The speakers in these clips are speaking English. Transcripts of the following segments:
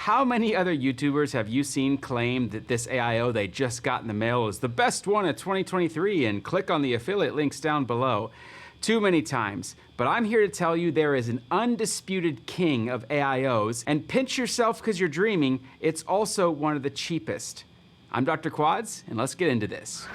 How many other YouTubers have you seen claim that this AiO they just got in the mail is the best one of 2023 and click on the affiliate links down below? Too many times, but I'm here to tell you there is an undisputed king of AiOs, and pinch yourself because you're dreaming, it's also one of the cheapest. I'm Dr. Quads, and let's get into this.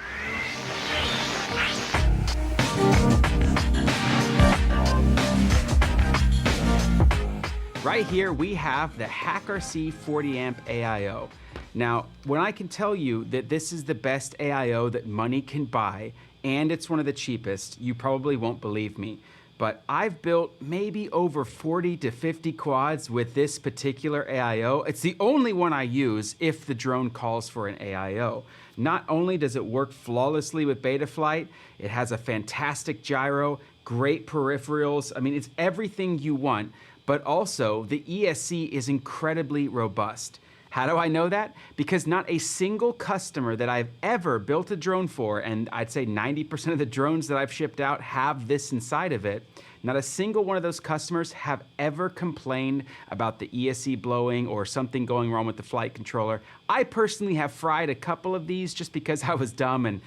Right here, we have the HAKRC 40 amp AiO. Now, when I can tell you that this is the best AiO that money can buy, and it's one of the cheapest, you probably won't believe me. But I've built maybe over 40 to 50 quads with this particular AiO. It's the only one I use if the drone calls for an AiO. Not only does it work flawlessly with Betaflight, it has a fantastic gyro, great peripherals. I mean, it's everything you want. But also, the ESC is incredibly robust. How do I know that? Because not a single customer that I've ever built a drone for, and I'd say 90% of the drones that I've shipped out have this inside of it, not a single one of those customers have ever complained about the ESC blowing or something going wrong with the flight controller. I personally have fried a couple of these just because I was dumb and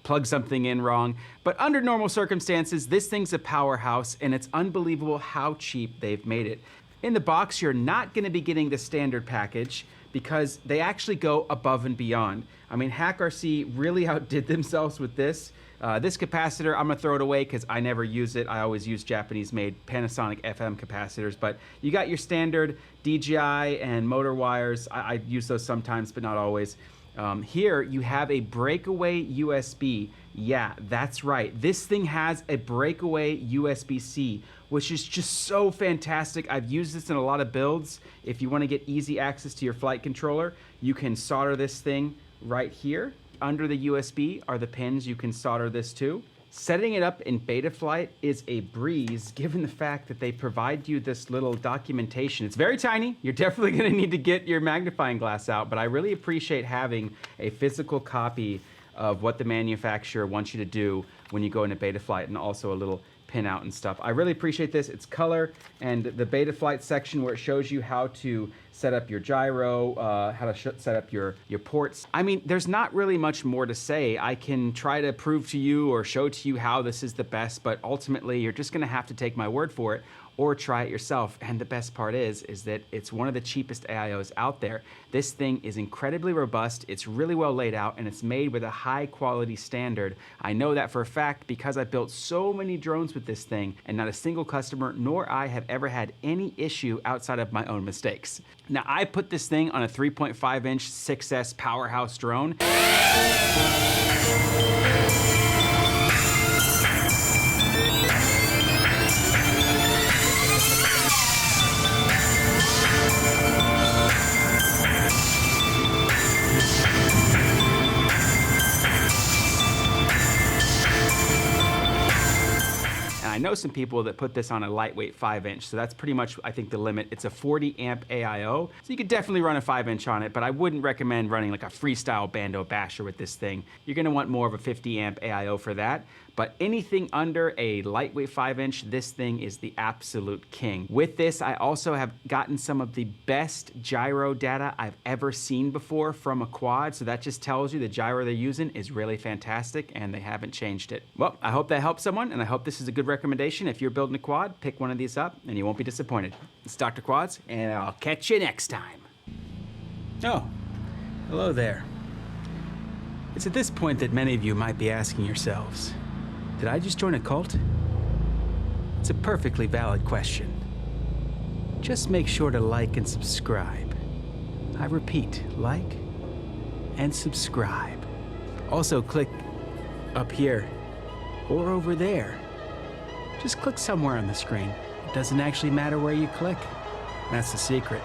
plugged something in wrong. But under normal circumstances, this thing's a powerhouse, and it's unbelievable how cheap they've made it. In the box, you're not gonna be getting the standard package because they actually go above and beyond. I mean, HAKRC really outdid themselves with this. This capacitor, I'm gonna throw it away because I never use it. I always use Japanese-made Panasonic FM capacitors, but you got your standard DJI and motor wires. I use those sometimes, but not always. Here, you have a breakaway USB. Yeah, that's right. This thing has a breakaway USB-C, which is just so fantastic. I've used this in a lot of builds. If you want to get easy access to your flight controller, you can solder this thing right here. Under the USB are the pins you can solder this to. Setting it up in Betaflight is a breeze, given the fact that they provide you this little documentation. It's very tiny. You're definitely gonna need to get your magnifying glass out, but I really appreciate having a physical copy of what the manufacturer wants you to do when you go into Betaflight, and also a little pinout and stuff. I really appreciate this. It's color, and the Betaflight section where it shows you how to set up your gyro, how to set up your ports. I mean, there's not really much more to say. I can try to prove to you or show to you how this is the best, but ultimately you're just gonna have to take my word for it or try it yourself. And the best part is that it's one of the cheapest AiOs out there. This thing is incredibly robust, it's really well laid out, and it's made with a high quality standard. I know that for a fact because I built so many drones with this thing, and not a single customer nor I have ever had any issue outside of my own mistakes. Now, I put this thing on a 3.5-inch 6S powerhouse drone. I know some people that put this on a lightweight 5-inch, so that's pretty much, I think, the limit. It's a 40 amp AiO, so you could definitely run a 5-inch on it, but I wouldn't recommend running like a freestyle bando basher with this thing. You're gonna want more of a 50 amp AiO for that, but anything under a lightweight 5-inch, this thing is the absolute king. With this, I also have gotten some of the best gyro data I've ever seen before from a quad, so that just tells you the gyro they're using is really fantastic, and they haven't changed it. Well, I hope that helps someone, and I hope this is a good recommendation. If you're building a quad, pick one of these up, and you won't be disappointed. It's Dr. Quads, and I'll catch you next time. Oh, hello there. It's at this point that many of you might be asking yourselves, did I just join a cult? It's a perfectly valid question. Just make sure to like and subscribe. I repeat, like and subscribe. Also click up here or over there. Just click somewhere on the screen. It doesn't actually matter where you click. That's the secret.